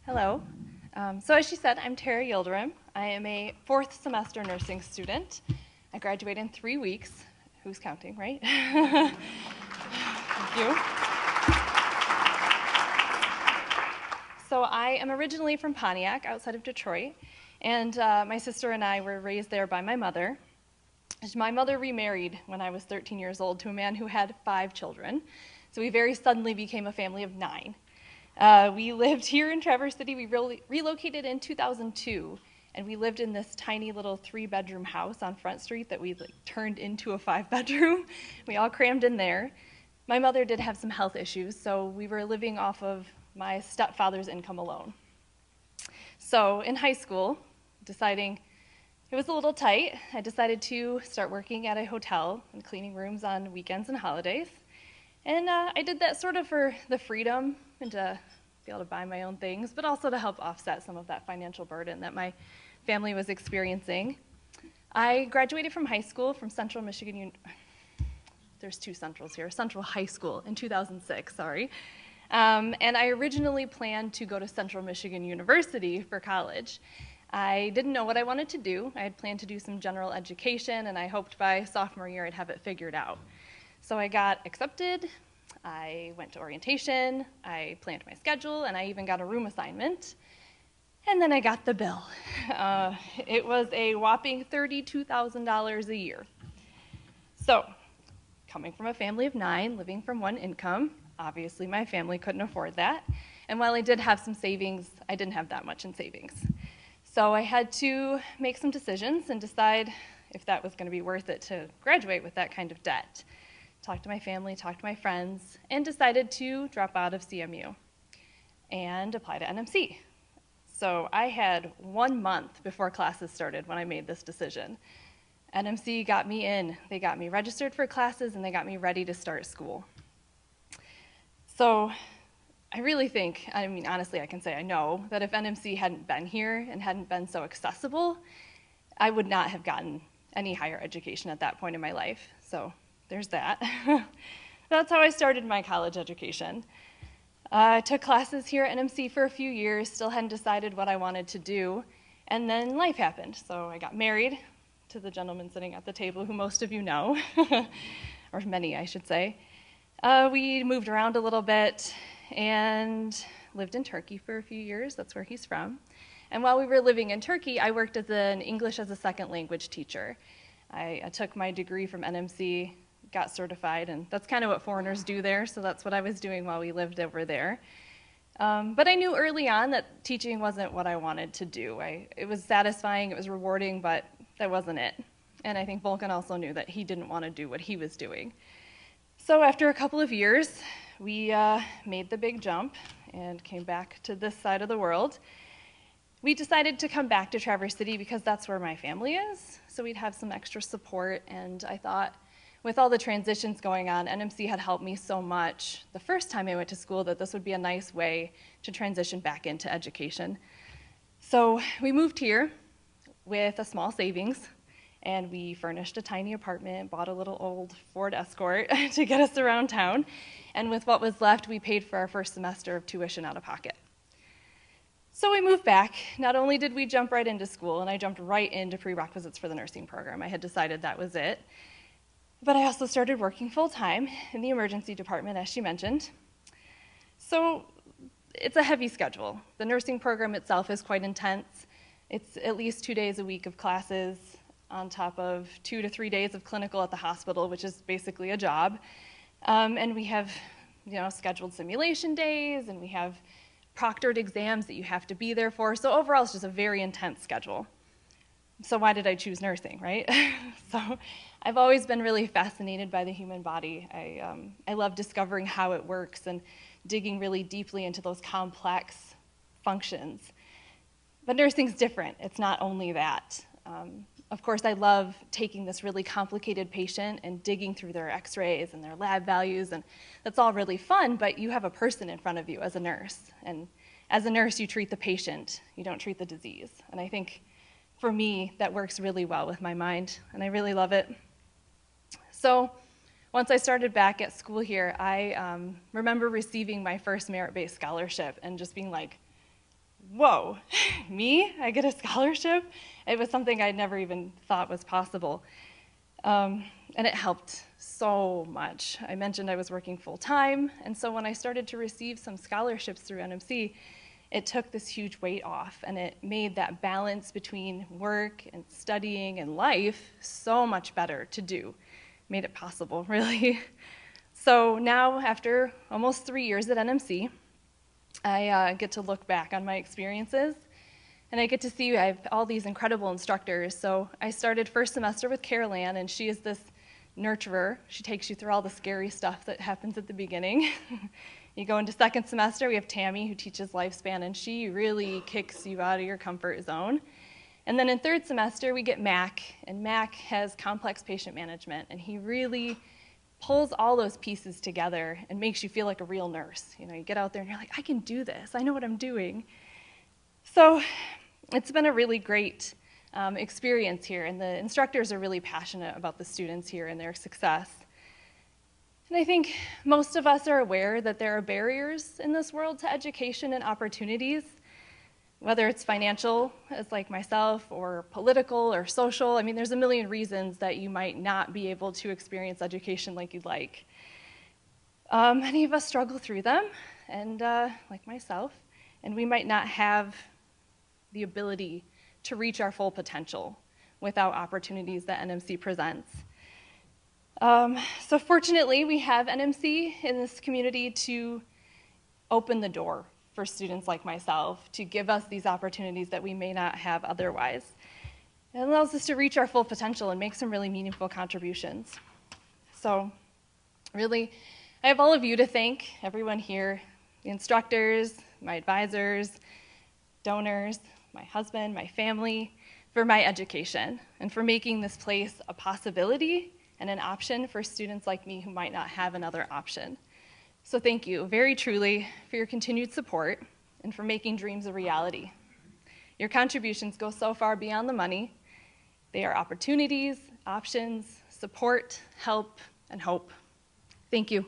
Hello. So as she said, I'm Terra Yildirim. I am a fourth semester nursing student. I graduate in 3 weeks. Who's counting, right? Thank you. So I am originally from Pontiac, outside of Detroit, and my sister and I were raised there by my mother. My mother remarried when I was 13 years old to a man who had 5 children. So we very suddenly became a family of 9. We lived here in Traverse City. We relocated in 2002, and we lived in this tiny little 3-bedroom house on Front Street that we turned into a 5-bedroom. We all crammed in there. My mother did have some health issues, so we were living off of my stepfather's income alone. So in high school, deciding it was a little tight, I decided to start working at a hotel and cleaning rooms on weekends and holidays. And I did that sort of for the freedom and to be able to buy my own things, but also to help offset some of that financial burden that my family was experiencing. I graduated from high school from Central Michigan, there's 2 Centrals here, Central High School in 2006, sorry. And I originally planned to go to Central Michigan University for college. I didn't know what I wanted to do. I had planned to do some general education, and I hoped by sophomore year I'd have it figured out. So I got accepted, I went to orientation, I planned my schedule, and I even got a room assignment. And then I got the bill. It was a whopping $32,000 a year. So, coming from a family of 9, living from 1 income, obviously my family couldn't afford that. And while I did have some savings, I didn't have that much in savings. So I had to make some decisions and decide if that was going to be worth it to graduate with that kind of debt. Talked to my family, talked to my friends, and decided to drop out of CMU and apply to NMC. So I had 1 month before classes started when I made this decision. NMC got me in. They got me registered for classes, and they got me ready to start school. So I really think, I mean, honestly, I can say I know that if NMC hadn't been here and hadn't been so accessible, I would not have gotten any higher education at that point in my life. So there's that. That's how I started my college education. I took classes here at NMC for a few years, still hadn't decided what I wanted to do, and then life happened. So I got married to the gentleman sitting at the table who most of you know, or many, I should say. We moved around a little bit and lived in Turkey for a few years. That's where he's from. And while we were living in Turkey, I worked as an English as a second language teacher. I took my degree from NMC, got certified, and that's kind of what foreigners do there, so that's what I was doing while we lived over there. But I knew early on that teaching wasn't what I wanted to do. It was satisfying, it was rewarding, but that wasn't it. And I think Vulcan also knew that he didn't want to do what he was doing. So after a couple of years, we made the big jump and came back to this side of the world. We decided to come back to Traverse City because that's where my family is, so we'd have some extra support, and I thought with all the transitions going on, NMC had helped me so much the first time I went to school that this would be a nice way to transition back into education. So we moved here with a small savings, and we furnished a tiny apartment, bought a little old Ford Escort to get us around town, and with what was left, we paid for our first semester of tuition out of pocket. So we moved back. Not only did we jump right into school, and I jumped right into prerequisites for the nursing program. I had decided that was it. But I also started working full-time in the emergency department, as she mentioned. So it's a heavy schedule. The nursing program itself is quite intense. It's at least 2 days a week of classes on top of 2 to 3 days of clinical at the hospital, which is basically a job. And we have, scheduled simulation days, and we have proctored exams that you have to be there for. So overall, it's just a very intense schedule. So why did I choose nursing, right? So I've always been really fascinated by the human body. I love discovering how it works and digging really deeply into those complex functions. But nursing's different. It's not only that. Of course, I love taking this really complicated patient and digging through their x-rays and their lab values, and that's all really fun, but you have a person in front of you as a nurse. And as a nurse, you treat the patient. You don't treat the disease. And I think for me, that works really well with my mind, and I really love it. So once I started back at school here, I remember receiving my first merit-based scholarship and just being like, whoa, me? I get a scholarship? It was something I'd never even thought was possible. And it helped so much. I mentioned I was working full-time, and so when I started to receive some scholarships through NMC, it took this huge weight off, and it made that balance between work and studying and life so much better to do. Made it possible, really. So now, after almost 3 years at NMC, I get to look back on my experiences, and I get to see I have all these incredible instructors. So I started first semester with Carol Ann, and she is this nurturer. She takes you through all the scary stuff that happens at the beginning. You go into second semester, we have Tammy, who teaches lifespan, and she really kicks you out of your comfort zone. And then in third semester, we get Mac, and Mac has complex patient management, and he really pulls all those pieces together and makes you feel like a real nurse. You know, you get out there and you're like, I can do this. I know what I'm doing. So it's been a really great experience here, and the instructors are really passionate about the students here and their success. And I think most of us are aware that there are barriers in this world to education and opportunities, whether it's financial, as like myself, or political or social. I mean, there's a million reasons that you might not be able to experience education like you'd like. Many of us struggle through them, and like myself, and we might not have the ability to reach our full potential without opportunities that NMC presents. So fortunately, we have NMC in this community to open the door for students like myself, to give us these opportunities that we may not have otherwise. It allows us to reach our full potential and make some really meaningful contributions. So really, I have all of you to thank, everyone here, the instructors, my advisors, donors, my husband, my family, for my education, and for making this place a possibility and an option for students like me who might not have another option. So thank you very truly for your continued support and for making dreams a reality. Your contributions go so far beyond the money. They are opportunities, options, support, help, and hope. Thank you.